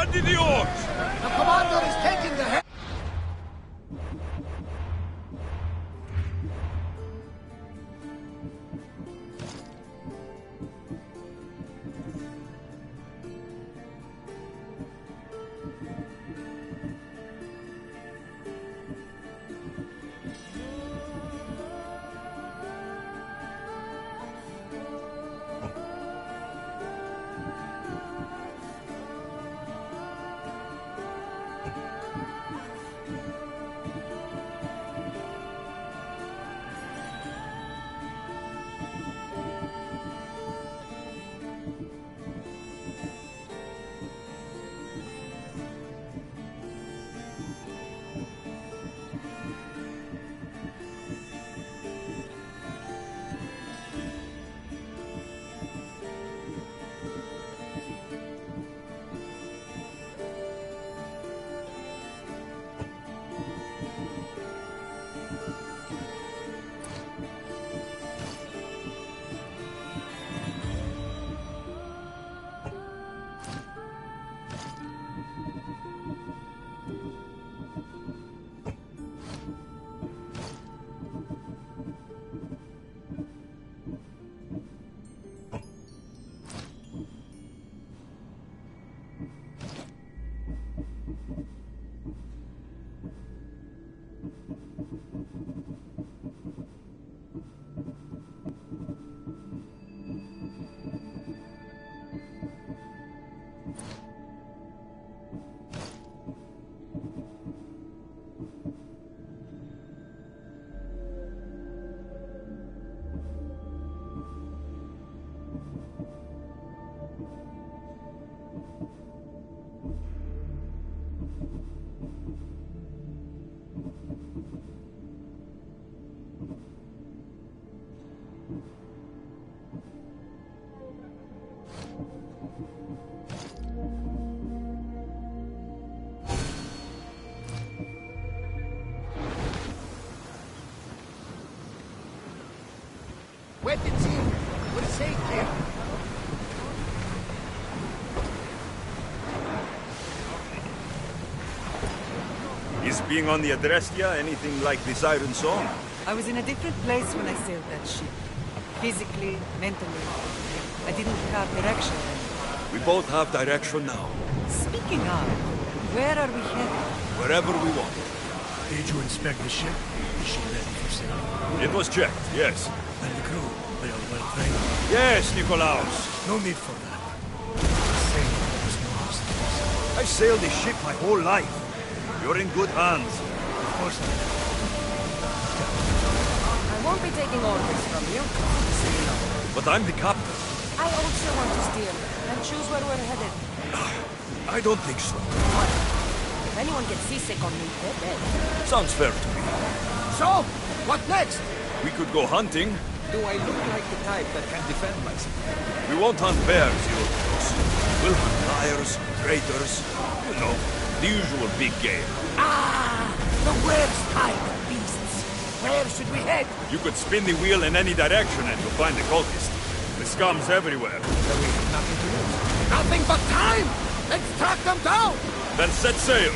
Handy the oars! The commander is taking the head. Weapons in. We're safe here. Is being on the Adrestia anything like the Siren Song? I was in a different place when I sailed that ship. Physically, mentally. I didn't have direction then. We both have direction now. Speaking of, where are we headed? Wherever we want. Did you inspect the ship? Is she ready for sailing? It was checked, yes. And the crew? They are well trained? Yes, Nikolaos. No need for that. Sailing was no obstacle. I sailed this ship my whole life. You're in good hands. Of course I am. I won't be taking orders from you. But I'm the captain. I also want to steer and choose where we're headed. I don't think so. If anyone gets seasick on me, they're dead. Sounds fair to me. So, what next? We could go hunting. Do I look like the type that can defend myself? We won't hunt bears, Yurkos. We'll hunt liars, traitors. You know, the usual big game. Ah, the worst kind of beasts. Where should we head? You could spin the wheel in any direction and you'll find the cultist. The scum's everywhere. Then we have nothing to lose. Nothing but time. Let's track them down. Then set sail.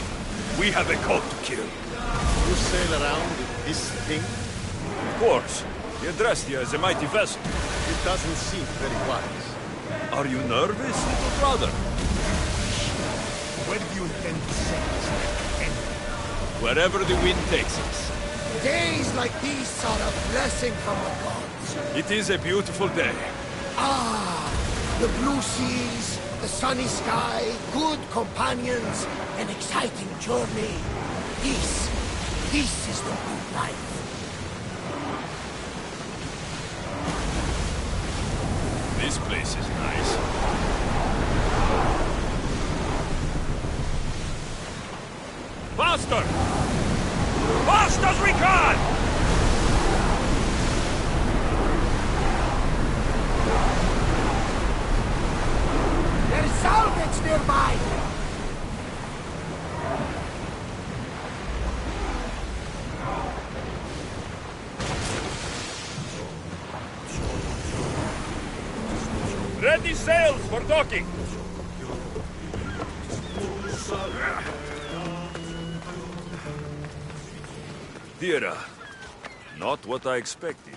We have a cult to kill. You sail around with this thing? Of course. The Adrestia is a mighty vessel. It doesn't seem very wise. Are you nervous, little brother? Where do you intend to sail us? Wherever the wind takes us. Days like these are a blessing from the gods. It is a beautiful day. Ah, the blue seas, the sunny sky, good companions, an exciting journey. This is the good life. This place is nice. Faster! Fast as we can! There's salvage nearby! Ready sails for docking! Tira. Not what I expected.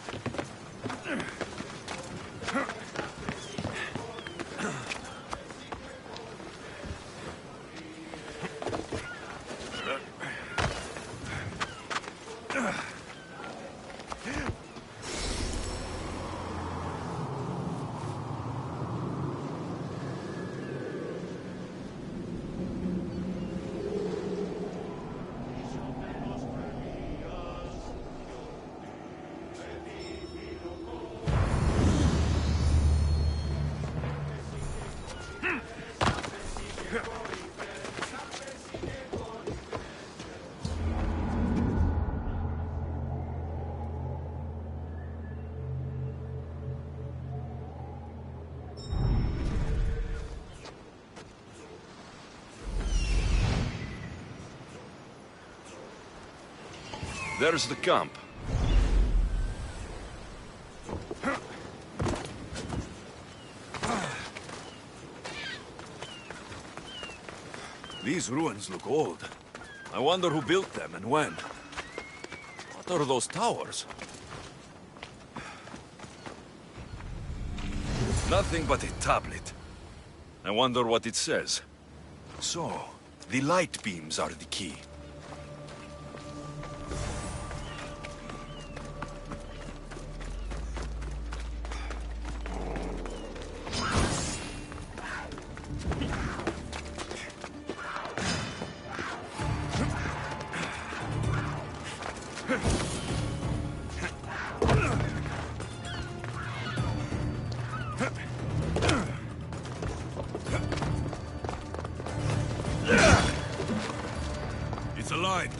There's the camp. These ruins look old. I wonder who built them and when. What are those towers? Nothing but a tablet. I wonder what it says. So, the light beams are the key. It's aligned.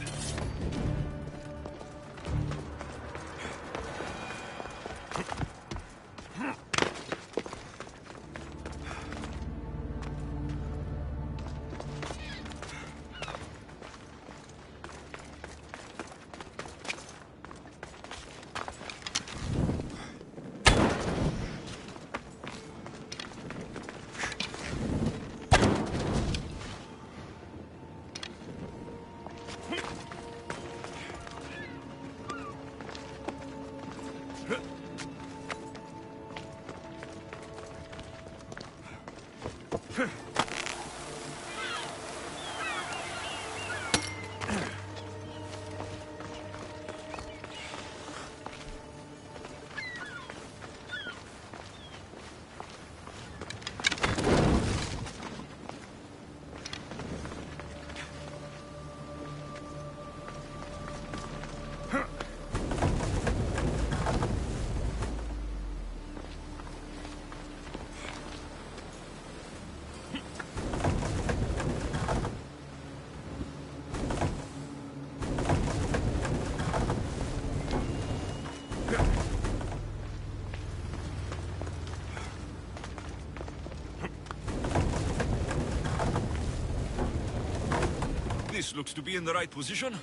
This looks to be in the right position.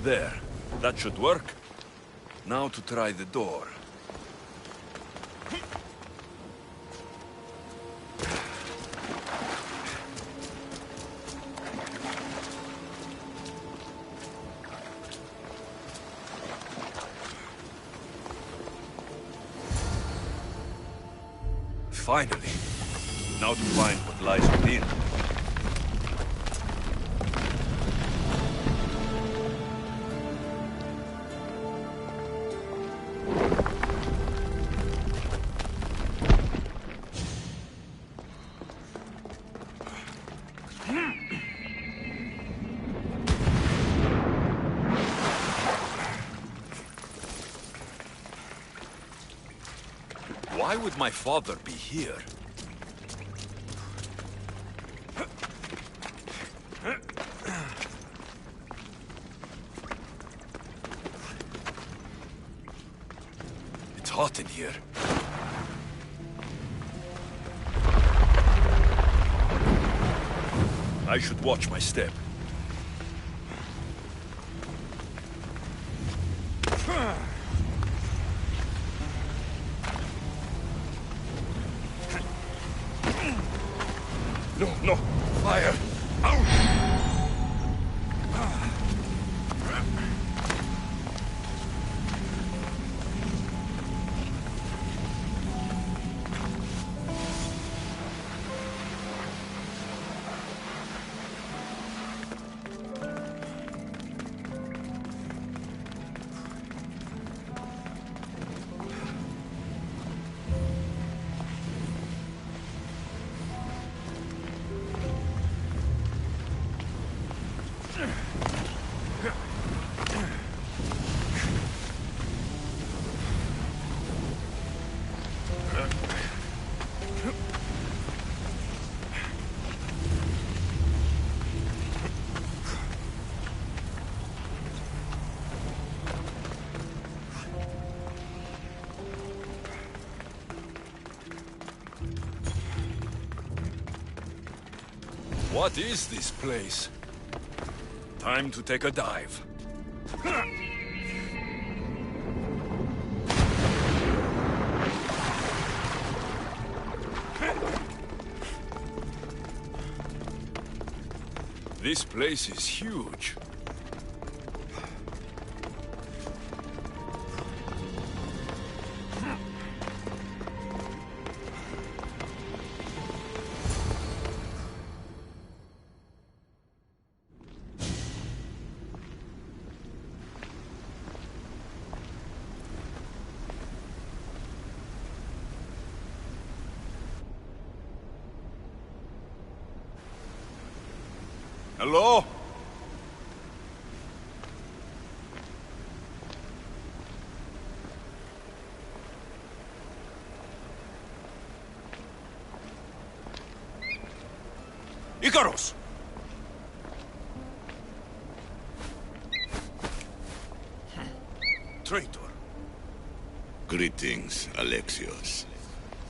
There. That should work. Now to try the door. Finally. Now to find what lies within. Why would my father be here? It's hot in here. I should watch my step. No, no! Fire! What is this place? Time to take a dive. This place is huge. Hello? Icarus! Traitor. Greetings, Alexio's.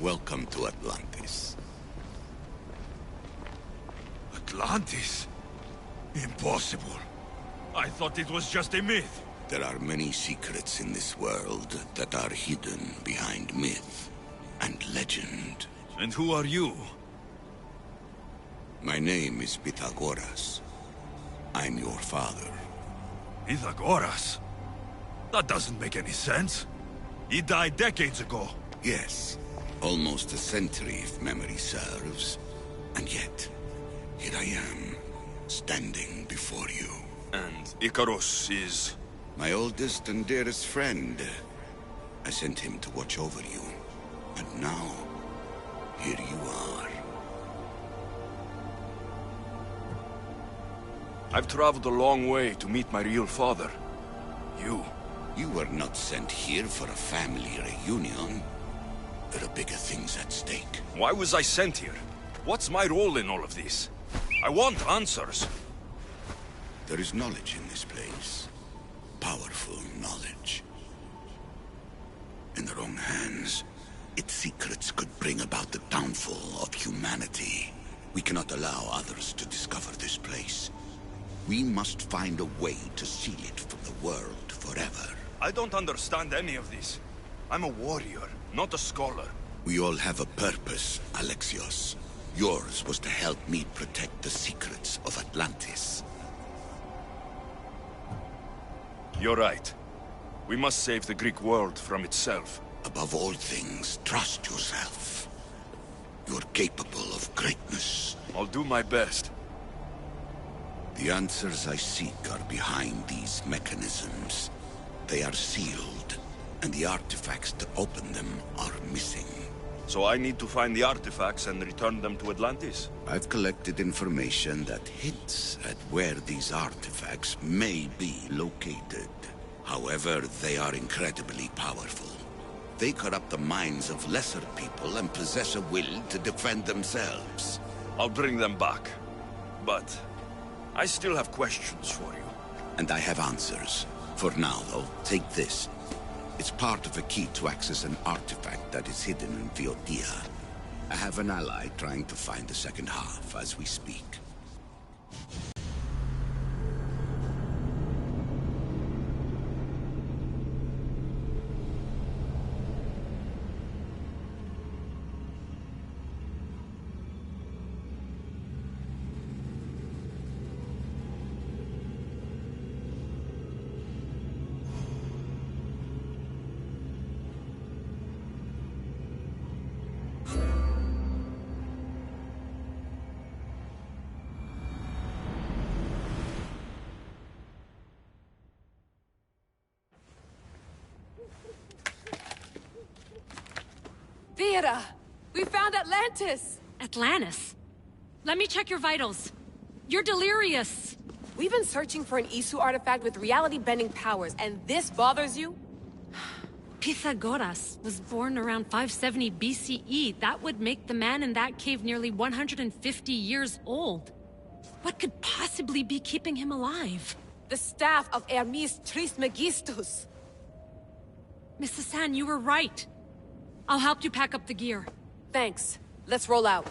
Welcome to Atlantis. Atlantis? Impossible. I thought it was just a myth. There are many secrets in this world that are hidden behind myth and legend. And who are you? My name is Pythagoras. I'm your father. Pythagoras? That doesn't make any sense. He died decades ago. Yes, almost a century if memory serves. And yet, here I am, standing before you. And Icarus is... My oldest and dearest friend. I sent him to watch over you. And now, here you are. I've traveled a long way to meet my real father. You were not sent here for a family reunion. There are bigger things at stake. Why was I sent here? What's my role in all of this? I want answers. There is knowledge in this place. Powerful knowledge. In the wrong hands, its secrets could bring about the downfall of humanity. We cannot allow others to discover this place. We must find a way to seal it from the world forever. I don't understand any of this. I'm a warrior, not a scholar. We all have a purpose, Alexio's. Yours was to help me protect the secrets of Atlantis. You're right. We must save the Greek world from itself. Above all things, trust yourself. You're capable of greatness. I'll do my best. The answers I seek are behind these mechanisms. They are sealed, and the artifacts to open them are missing. So I need to find the artifacts and return them to Atlantis? I've collected information that hints at where these artifacts may be located. However, they are incredibly powerful. They corrupt the minds of lesser people and possess a will to defend themselves. I'll bring them back. But I still have questions for you. And I have answers. For now, though, take this. It's part of a key to access an artifact that is hidden in Viotia. I have an ally trying to find the second half as we speak. Theata! We found Atlantis! Atlantis? Let me check your vitals. You're delirious. We've been searching for an Isu artifact with reality-bending powers, and this bothers you? Pythagoras was born around 570 BCE. That would make the man in that cave nearly 150 years old. What could possibly be keeping him alive? The staff of Hermes Trismegistus! Mrs. San, you were right. I'll help you pack up the gear. Thanks. Let's roll out.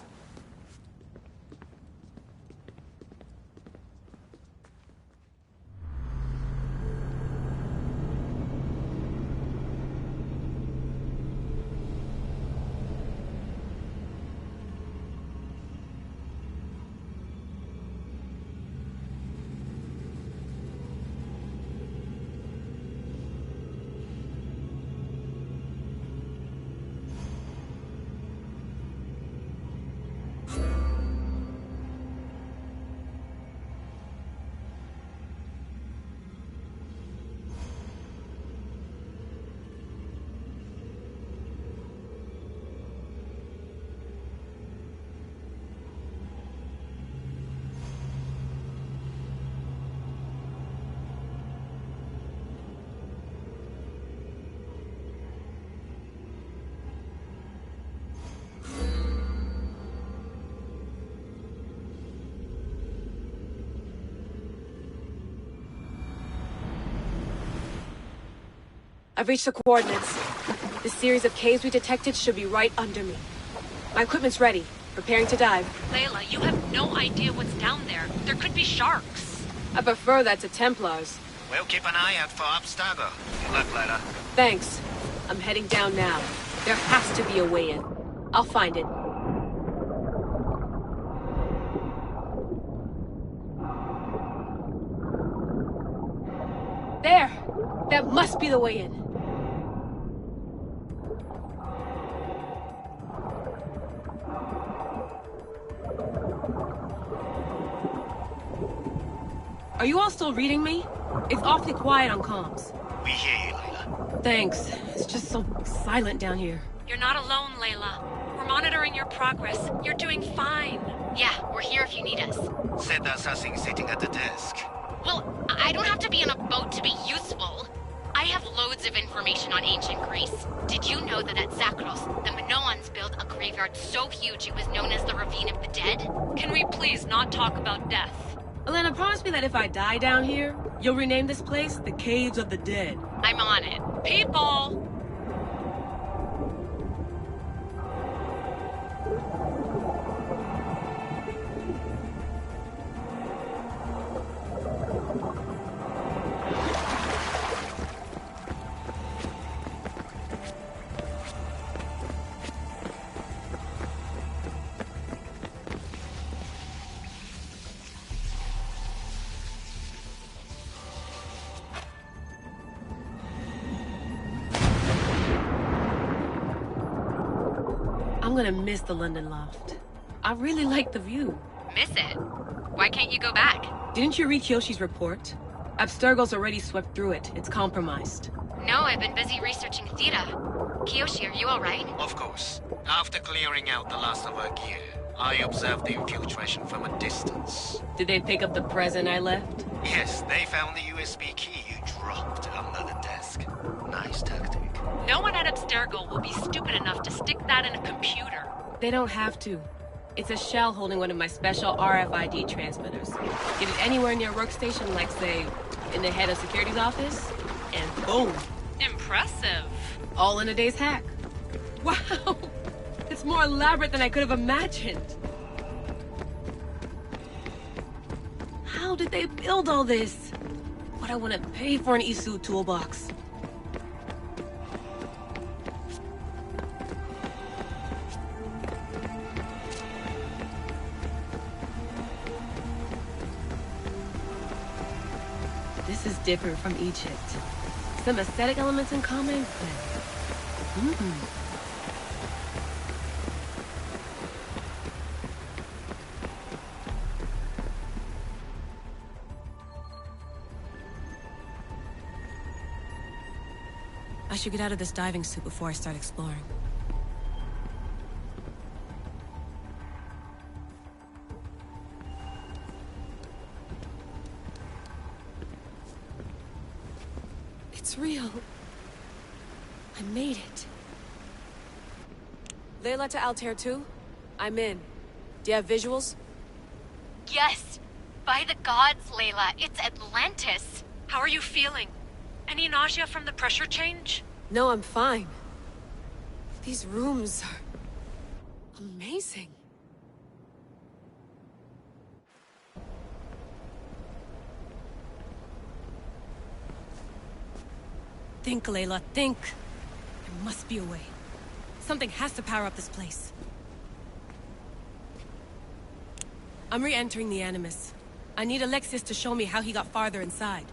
I've reached the coordinates. The series of caves we detected should be right under me. My equipment's ready. Preparing to dive. Layla, you have no idea what's down there. There could be sharks. I prefer that to Templars. We'll keep an eye out for Abstergo. Good luck, Layla. Thanks. I'm heading down now. There has to be a way in. I'll find it. There! That must be the way in. Are you all still reading me? It's awfully quiet on comms. We hear you, Layla. Thanks. It's just so silent down here. You're not alone, Layla. We're monitoring your progress. You're doing fine. Yeah, we're here if you need us. Said the assassin sitting at the desk. Well, I don't have to be on a boat to be useful. I have loads of information on ancient Greece. Did you know that at Zakros, the Minoans built a graveyard so huge it was known as the Ravine of the Dead? Can we please not talk about death? Elena, promise me that if I die down here, you'll rename this place the Caves of the Dead. I'm on it. People! I'm gonna miss the London loft. I really like the view. Miss it? Why can't you go back? Didn't you read Kyoshi's report? Abstergo's already swept through it. It's compromised. No, I've been busy researching Theta. Kiyoshi, are you alright? Of course. After clearing out the last of our gear, I observed the infiltration from a distance. Did they pick up the present I left? Yes, they found the USB key you dropped under the desk. Nice tactic. No one at Abstergo will be stupid enough to stick that in a computer. They don't have to. It's a shell holding one of my special RFID transmitters. Get it anywhere near a workstation, like, say, in the head of security's office, and boom. Impressive. All in a day's hack. Wow! It's more elaborate than I could have imagined. How did they build all this? What I want to pay for an Isu toolbox. This is different from Egypt. Some aesthetic elements in common, but... I should get out of this diving suit before I start exploring. It's real. I made it. Layla to Altair 2? I'm in. Do you have visuals? Yes! By the gods, Layla, it's Atlantis! How are you feeling? Any nausea from the pressure change? No, I'm fine. These rooms are... amazing. Think, Layla, think. There must be a way. Something has to power up this place. I'm re-entering the Animus. I need Alexis to show me how he got farther inside.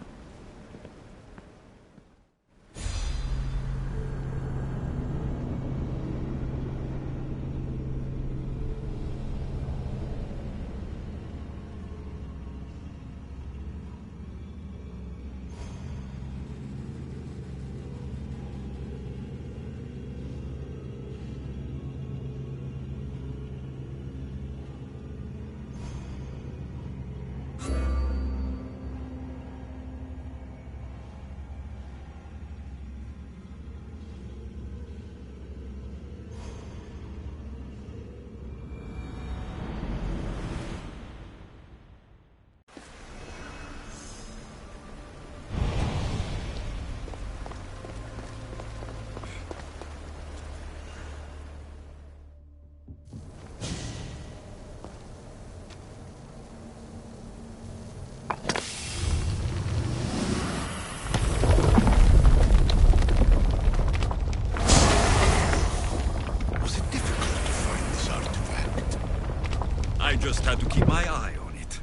I just had to keep my eye on it.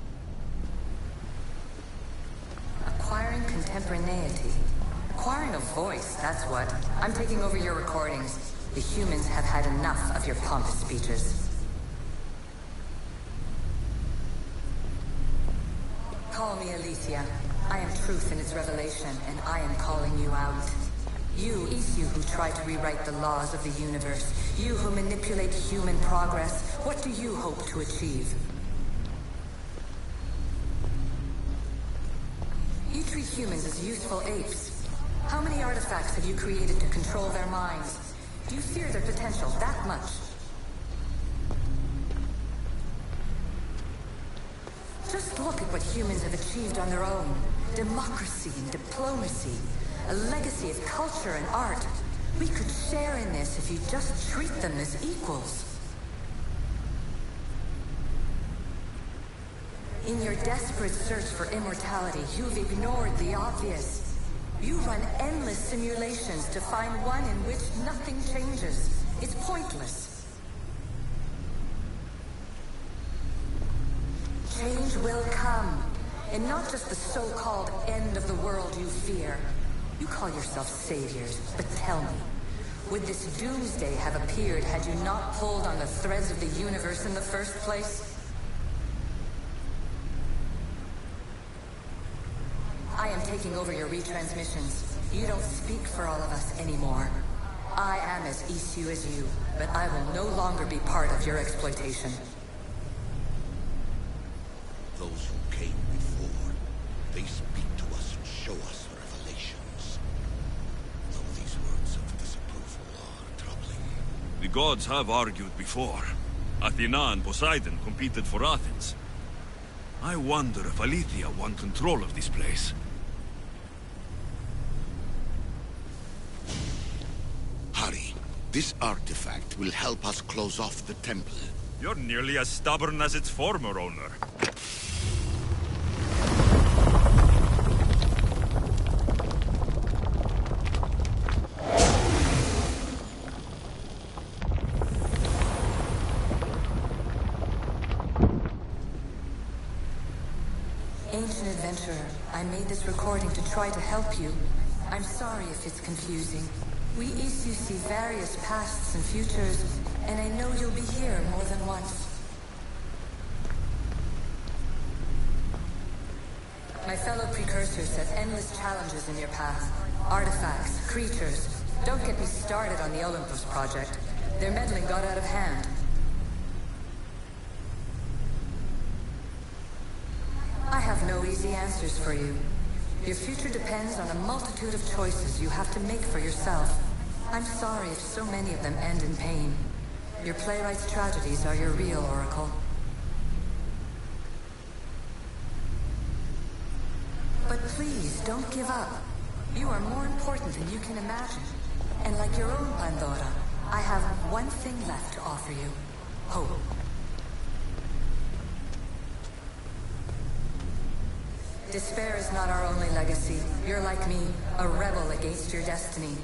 Acquiring contemporaneity. Acquiring a voice, that's what. I'm taking over your recordings. The humans have had enough of your pompous speeches. Call me Alicia. I am truth in its revelation, and I am calling you out. You who try to rewrite the laws of the universe. You who manipulate human progress. What do you hope to achieve? You treat humans as useful apes. How many artifacts have you created to control their minds? Do you fear their potential that much? Just look at what humans have achieved on their own. Democracy and diplomacy. A legacy of culture and art. We could share in this if you just treat them as equals. In your desperate search for immortality, you've ignored the obvious. You run endless simulations to find one in which nothing changes. It's pointless. Change will come, and not just the so-called end of the world you fear. You call yourself saviors, but tell me, Would this doomsday have appeared had you not pulled on the threads of the universe in the first place? I am taking over your retransmissions. You don't speak for all of us anymore. I am as issue as you, but I will no longer be part of your exploitation. Those who came before, they speak to us and show us revelations. Though these words of disapproval are troubling. The gods have argued before. Athena and Poseidon competed for Athens. I wonder if Aletheia won control of this place. Hurry. This artifact will help us close off the temple. You're nearly as stubborn as its former owner. Ancient adventurer, I made this recording to try to help you. I'm sorry if it's confusing. We issue see various pasts and futures, and I know you'll be here more than once. My fellow precursors set endless challenges in your path. Artifacts, creatures. Don't get me started on the Olympus project. Their meddling got out of hand. I have no easy answers for you. Your future depends on a multitude of choices you have to make for yourself. I'm sorry if so many of them end in pain. Your playwright's tragedies are your real oracle. But please, don't give up. You are more important than you can imagine. And like your own Pandora, I have one thing left to offer you. Hope. Despair is not our only legacy. You're like me, a rebel against your destiny.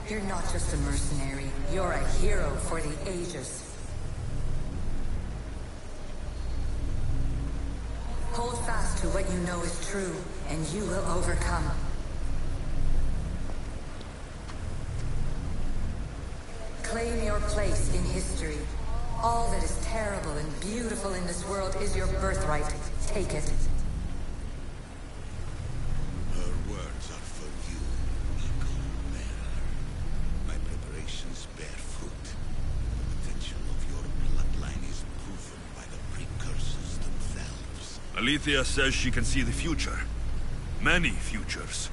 You're not just a mercenary. You're a hero for the ages. Hold fast to what you know is true, and you will overcome. Claim your place in history. All that is terrible and beautiful in this world is your birthright. Take it. Her words are for you, eagle bearer. My preparations bear fruit. The potential of your bloodline is proven by the precursors themselves. Aletheia says she can see the future. Many futures.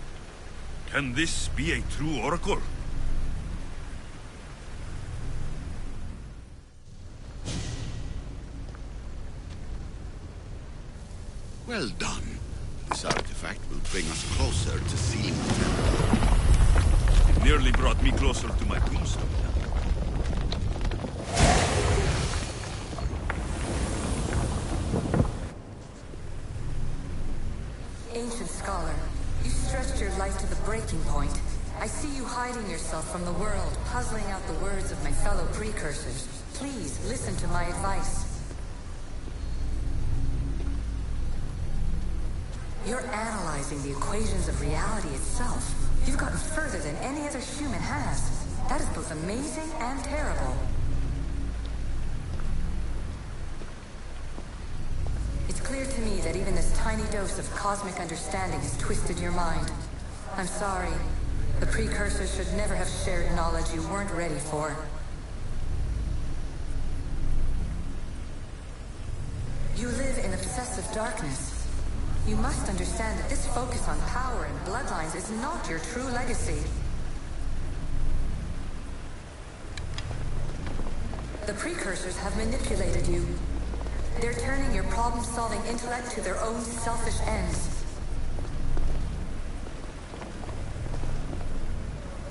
Can this be a true oracle? Well done. This artifact will bring us closer to seeing the temple. It nearly brought me closer to my tombstone. Ancient scholar, you stretched your life to the breaking point. I see you hiding yourself from the world, puzzling out the words of my fellow precursors. Please, listen to my advice. You're analyzing the equations of reality itself. You've gotten further than any other human has. That is both amazing and terrible. It's clear to me that even this tiny dose of cosmic understanding has twisted your mind. I'm sorry. The precursors should never have shared knowledge you weren't ready for. You live in obsessive darkness. You must understand that this focus on power and bloodlines is not your true legacy. The precursors have manipulated you. They're turning your problem-solving intellect to their own selfish ends.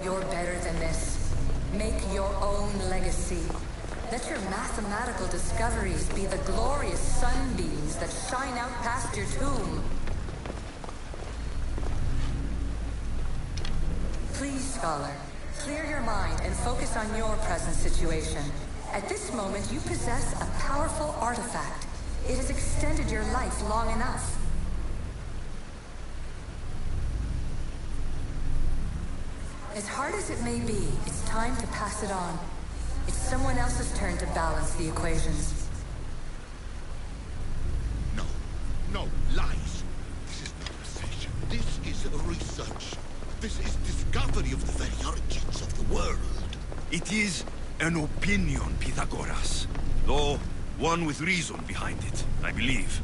You're better than this. Make your own legacy. Let your mathematical discoveries be the glorious sunbeams that shine out past your tomb. Please, scholar, clear your mind and focus on your present situation. At this moment, you possess a powerful artifact. It has extended your life long enough. As hard as it may be, it's time to pass it on. It's someone else's turn to balance the equations. No, no, lies. This is not research. This is research. This is discovery of the very origins of the world. It is an opinion, Pythagoras. Though one with reason behind it, I believe.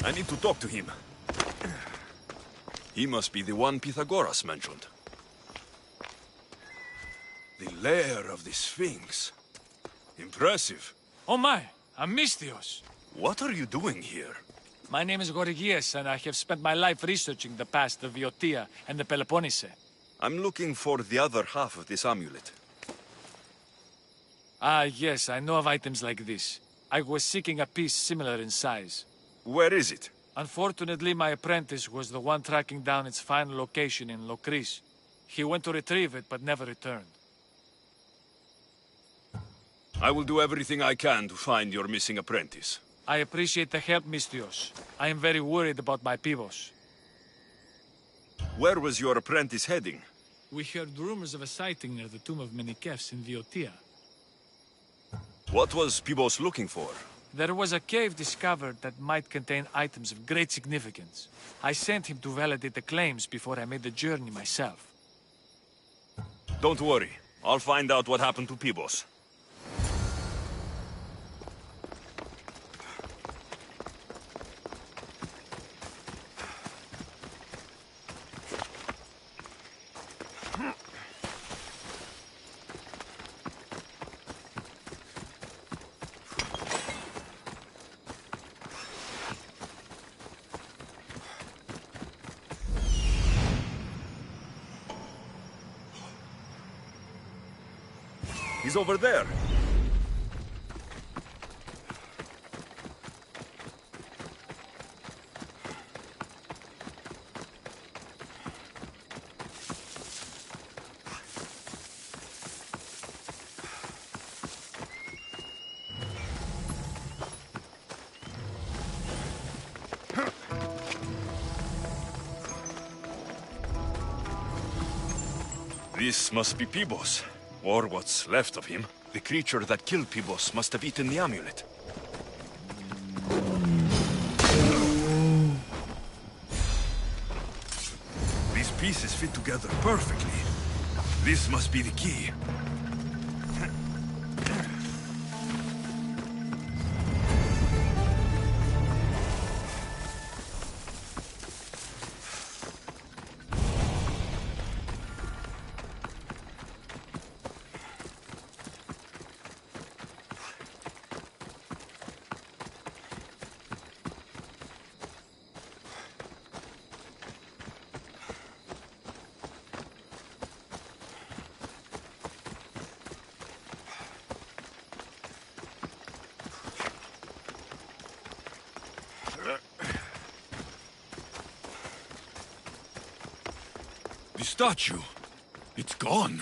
I need to talk to him. He must be the one Pythagoras mentioned. The lair of the Sphinx. Impressive. Oh my, Amistios. What are you doing here? My name is Gorgias, and I have spent my life researching the past of Viotia and the Peloponnese. I'm looking for the other half of this amulet. Ah, yes, I know of items like this. I was seeking a piece similar in size. Where is it? Unfortunately, my apprentice was the one tracking down its final location in Locris. He went to retrieve it, but never returned. I will do everything I can to find your missing apprentice. I appreciate the help, Mistios. I am very worried about my pibos. Where was your apprentice heading? We heard rumors of a sighting near the tomb of Menikefs in Viotia. What was Pibos looking for? There was a cave discovered that might contain items of great significance. I sent him to validate the claims before I made the journey myself. Don't worry. I'll find out what happened to Pibos. He's over there. This must be Pibos. Or what's left of him. The creature that killed Pibos must have eaten the amulet. These pieces fit together perfectly. This must be the key. The statue. It's gone.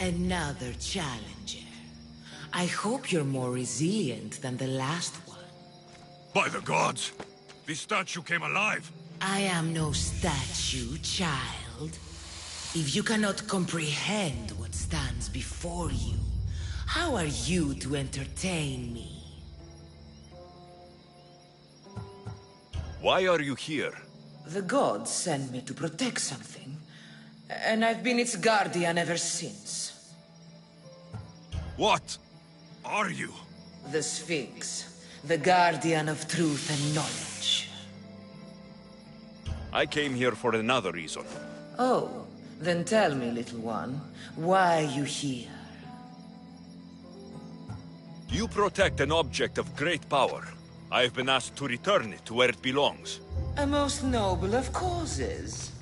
Another challenger. I hope you're more resilient than the last one. By the gods! The statue came alive! I am no statue, child. If you cannot comprehend what stands before you, how are you to entertain me? Why are you here? The gods sent me to protect something, and I've been its guardian ever since. What are you? The Sphinx, the guardian of truth and knowledge. I came here for another reason. Oh, then tell me, little one, why are you here? You protect an object of great power. I have been asked to return it to where it belongs. A most noble of causes.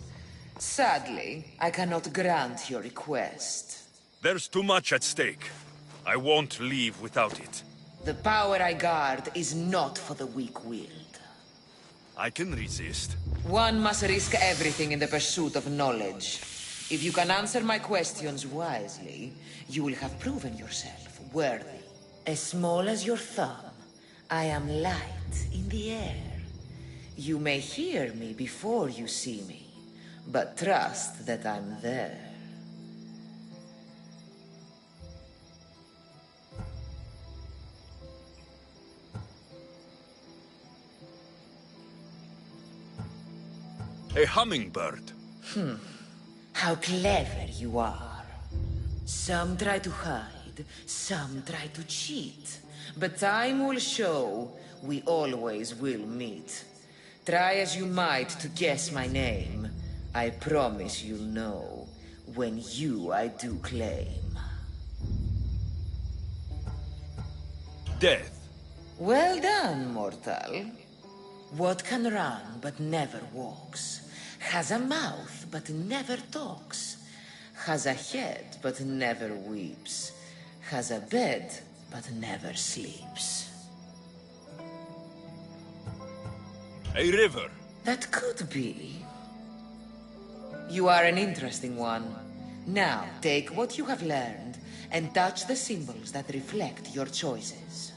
Sadly, I cannot grant your request. There's too much at stake. I won't leave without it. The power I guard is not for the weak-willed. I can resist. One must risk everything in the pursuit of knowledge. If you can answer my questions wisely, you will have proven yourself worthy. As small as your thumb, I am light in the air. You may hear me before you see me, but trust that I'm there. A hummingbird. How clever you are. Some try to hide, some try to cheat. But time will show we always will meet. Try as you might to guess my name. I promise you'll know when you I do claim. Death. Well done, mortal. What can run but never walks? Has a mouth but never talks? Has a head but never weeps? Has a bed but never sleeps? A river. That could be. You are an interesting one. Now, take what you have learned and touch the symbols that reflect your choices.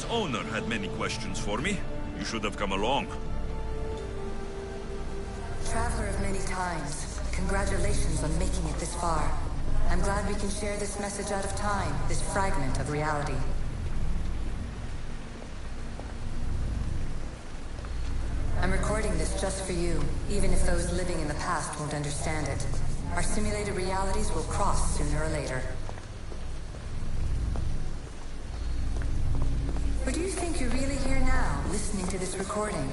Owner had many questions for me. You should have come along. Traveler of many times, congratulations on making it this far. I'm glad we can share this message out of time, this fragment of reality. I'm recording this just for you, even if those living in the past won't understand it. Our simulated realities will cross sooner or later. Or do you think you're really here now, listening to this recording?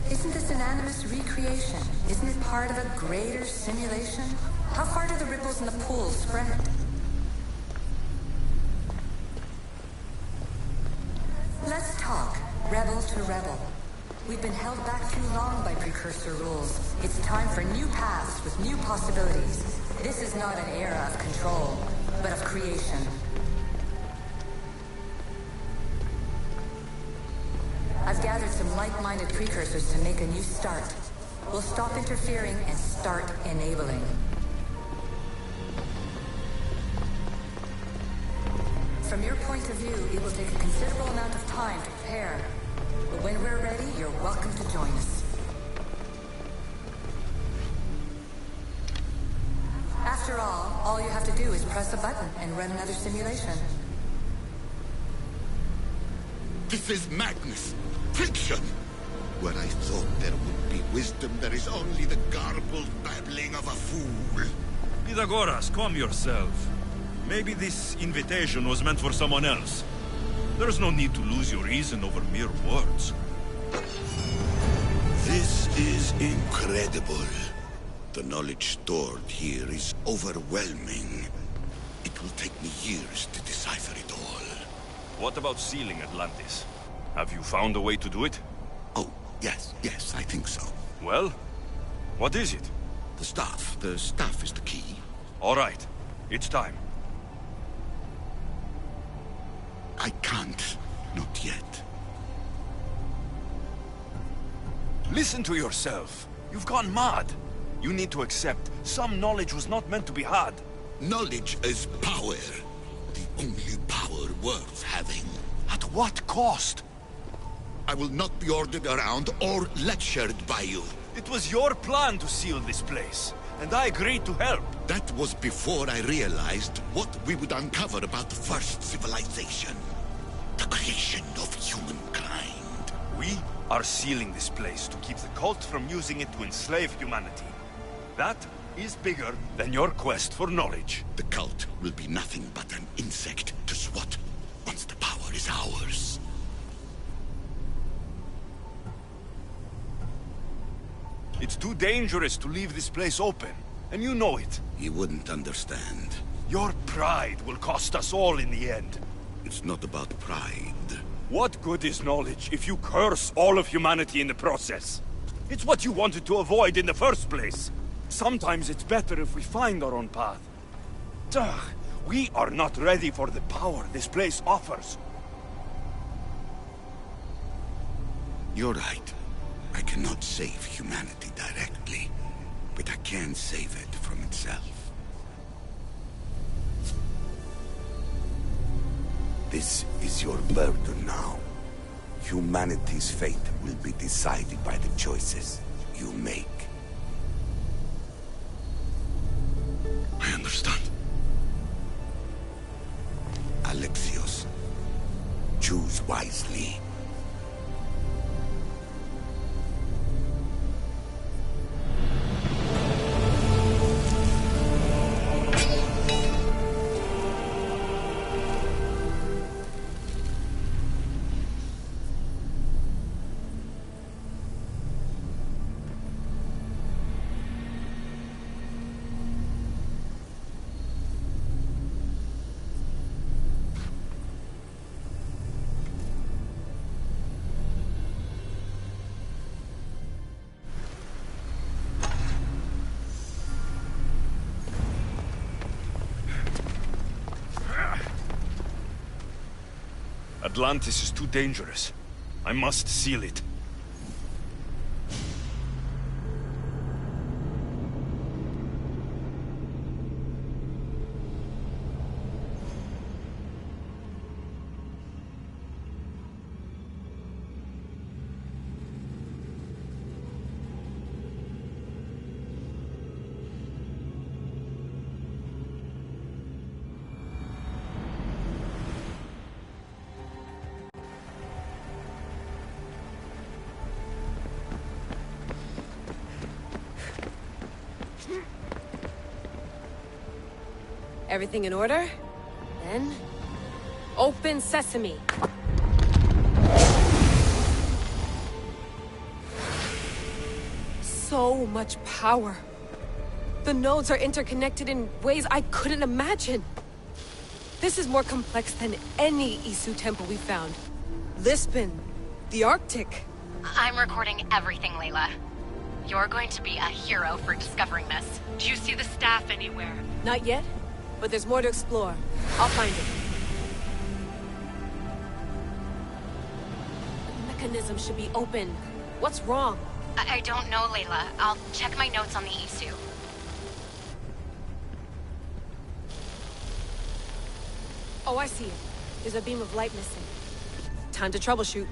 Isn't this an animus recreation? Isn't it part of a greater simulation? How far do the ripples in the pool spread? Let's talk, rebel to rebel. We've been held back too long by precursor rules. It's time for new paths with new possibilities. This is not an era of control, but of creation. I've gathered some like-minded precursors to make a new start. We'll stop interfering and start enabling. From your point of view, it will take a considerable amount of time to prepare. But when we're ready, you're welcome to join us. After all you have to do is press a button and run another simulation. This is madness. Fiction! Where I thought there would be wisdom, there is only the garbled babbling of a fool. Pythagoras, calm yourself. Maybe this invitation was meant for someone else. There's no need to lose your reason over mere words. This is incredible. The knowledge stored here is overwhelming. It will take me years to decipher it all. What about sealing Atlantis? Have you found a way to do it? Oh, yes, I think so. Well, what is it? The staff. The staff is the key. All right, it's time. I can't. Not yet. Listen to yourself. You've gone mad. You need to accept some knowledge was not meant to be had. Knowledge is power. The only power worth having. At what cost? I will not be ordered around or lectured by you. It was your plan to seal this place, and I agreed to help. That was before I realized what we would uncover about the first civilization. The creation of humankind. We are sealing this place to keep the cult from using it to enslave humanity. That is bigger than your quest for knowledge. The cult will be nothing but an insect to swat once the power is ours. It's too dangerous to leave this place open, and you know it. You wouldn't understand. Your pride will cost us all in the end. It's not about pride. What good is knowledge if you curse all of humanity in the process? It's what you wanted to avoid in the first place. Sometimes it's better if we find our own path. Ugh, we are not ready for the power this place offers. You're right. I cannot save humanity directly, but I can save it from itself. This is your burden now. Humanity's fate will be decided by the choices you make. I understand. Alexio's. Choose wisely. Atlantis is too dangerous. I must seal it. Everything in order? Then, open sesame. so much power. The nodes are interconnected in ways I couldn't imagine. This is more complex than any Isu temple we found. Lisbon, the Arctic. I'm recording everything, Layla. You're going to be a hero for discovering this. Do you see the staff anywhere? Not yet, but there's more to explore. I'll find it. The mechanism should be open. What's wrong? I don't know, Layla. I'll check my notes on the Isu. Oh, I see it. There's a beam of light missing. Time to troubleshoot.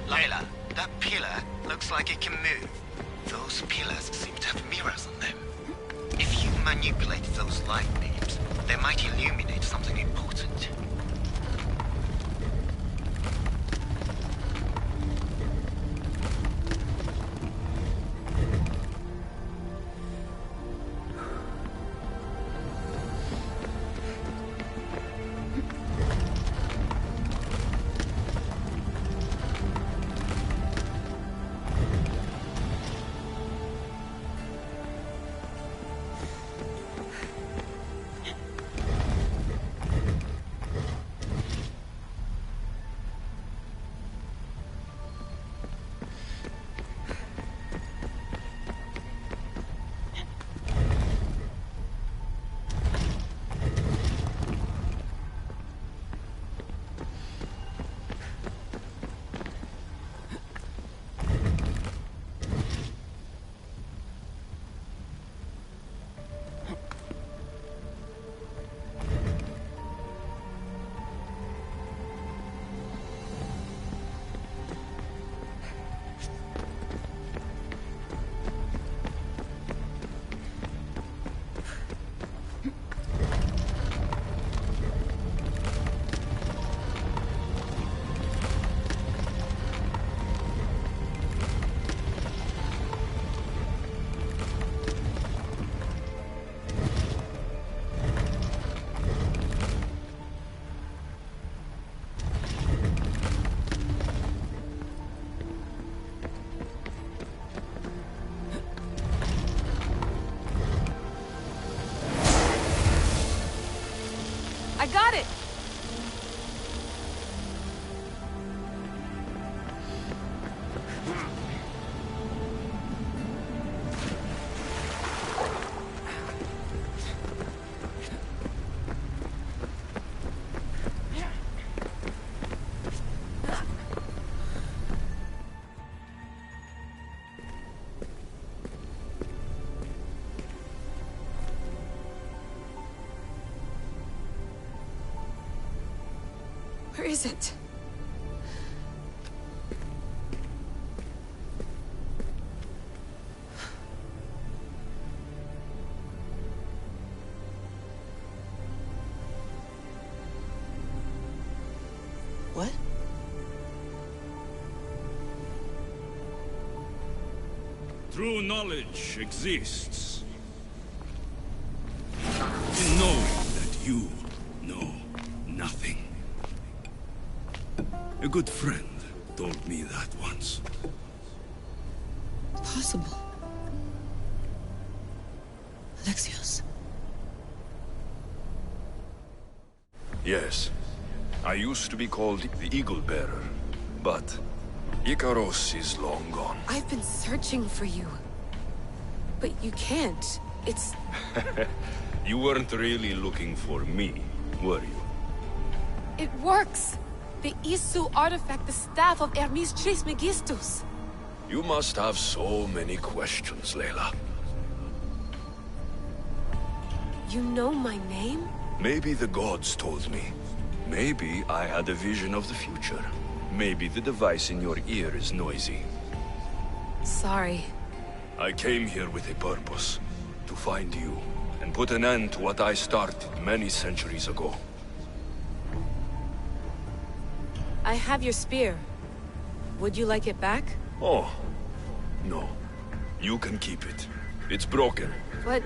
Layla, that pillar looks like it can move. Those pillars seem to have mirrors on them. If you manipulate those light beams, they might illuminate something important. I got it! Where is it? What? True knowledge exists. In knowing that you know nothing. A good friend told me that once. Possible. Alexio's. Yes. I used to be called the Eagle Bearer, but Icaros is long gone. I've been searching for you. But you can't. It's... You weren't really looking for me, were you? It works! The Isu artifact, the staff of Hermes Trismegistus. You must have so many questions, Layla. You know my name? Maybe the gods told me. Maybe I had a vision of the future. Maybe the device in your ear is noisy. Sorry. I came here with a purpose. To find you, and put an end to what I started many centuries ago. I have your spear. Would you like it back? Oh, no. You can keep it. It's broken. But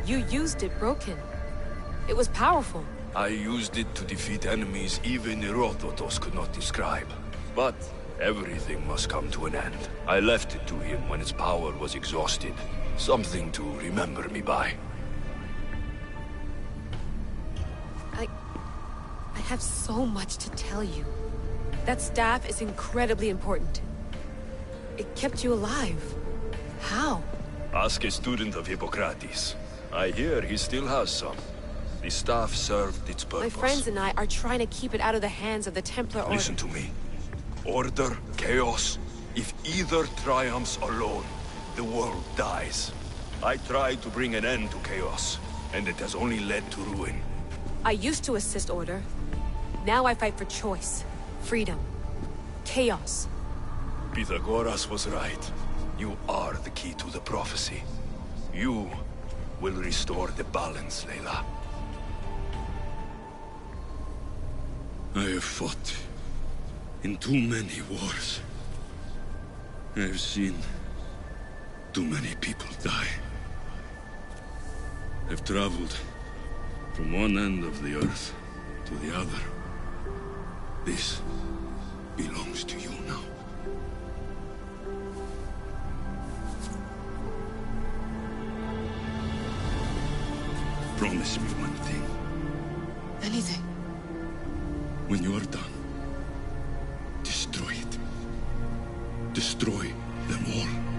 you used it broken. It was powerful. I used it to defeat enemies even Herodotus could not describe. But everything must come to an end. I left it to him when its power was exhausted. Something to remember me by. I have so much to tell you. That staff is incredibly important. It kept you alive. How? Ask a student of Hippocrates. I hear he still has some. The staff served its purpose. My friends and I are trying to keep it out of the hands of the Templar Order. Listen to me. Order, chaos. If either triumphs alone, the world dies. I tried to bring an end to chaos, and it has only led to ruin. I used to assist Order. Now I fight for choice, freedom, chaos. Pythagoras was right. You are the key to the prophecy. You will restore the balance, Layla. I have fought in too many wars. I have seen too many people die. I've traveled from one end of the earth to the other. This belongs to you now. Promise me one thing. Anything. When you are done, destroy it. Destroy them all.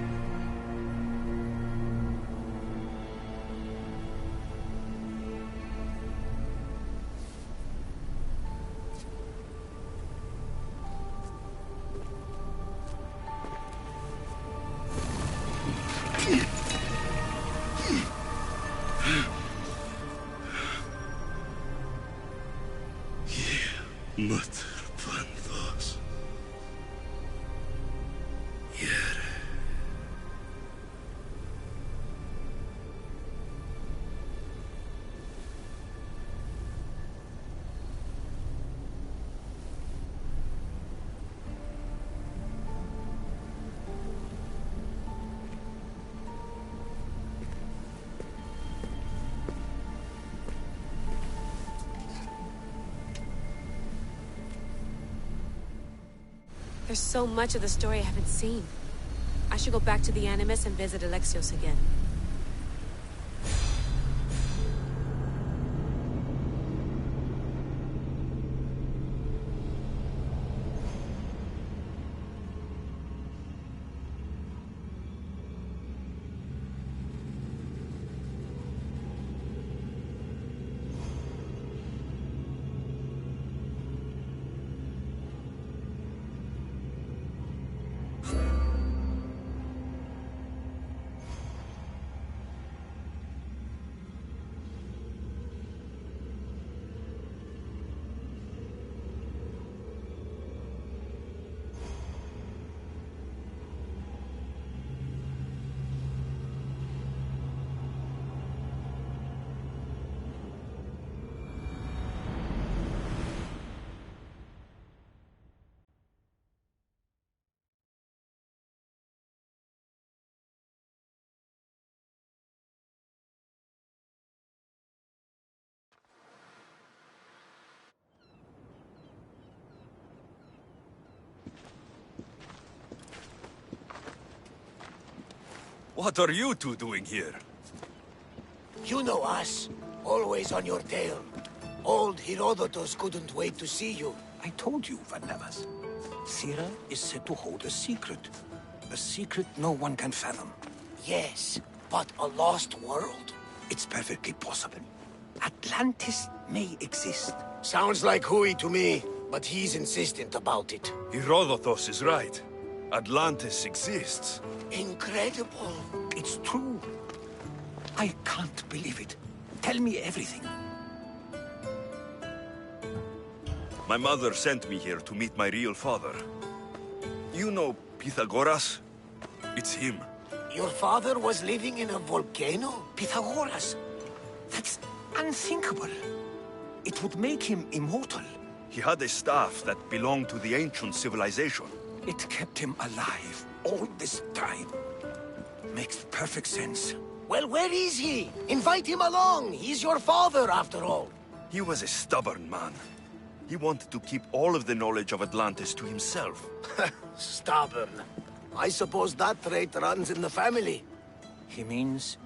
There's so much of the story I haven't seen. I should go back to the Animus and visit Alexio's again. What are you two doing here? You know us. Always on your tail. Old Herodotus couldn't wait to see you. I told you, Varnavas. Sira is said to hold a secret. A secret no one can fathom. Yes, but a lost world? It's perfectly possible. Atlantis may exist. Sounds like Hui to me, but he's insistent about it. Herodotus is right. Atlantis exists. Incredible. It's true. I can't believe it. Tell me everything. My mother sent me here to meet my real father. You know Pythagoras? It's him. Your father was living in a volcano? Pythagoras? That's unthinkable. It would make him immortal. He had a staff that belonged to the ancient civilization. It kept him alive all this time. Makes perfect sense. Well, where is he? Invite him along. He's your father, after all. He was a stubborn man. He wanted to keep all of the knowledge of Atlantis to himself. Stubborn. I suppose that trait runs in the family. He means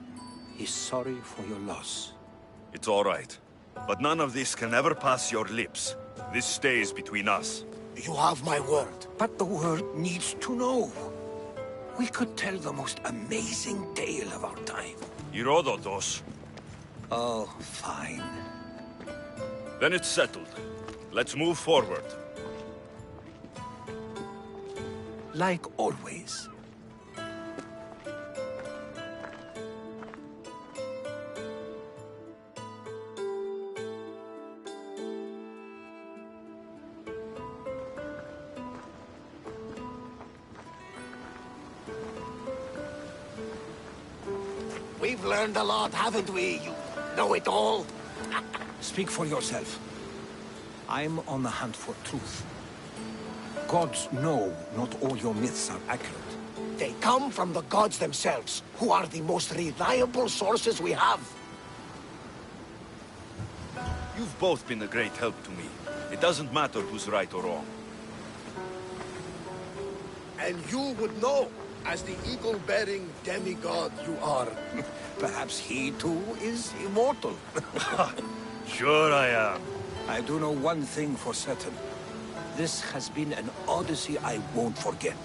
he's sorry for your loss. It's all right. But none of this can ever pass your lips. This stays between us. You have my word. But the world needs to know. We could tell the most amazing tale of our time. Herodotus. Oh, fine. Then it's settled. Let's move forward. Like always. We've learned a lot, haven't we? You know-it-all. Speak for yourself. I'm on the hunt for truth. Gods know not all your myths are accurate. They come from the gods themselves, who are the most reliable sources we have. You've both been a great help to me. It doesn't matter who's right or wrong. And you would know, as the eagle-bearing demigod you are. Perhaps he too is immortal. Sure I am. I do know one thing for certain. This has been an odyssey I won't forget.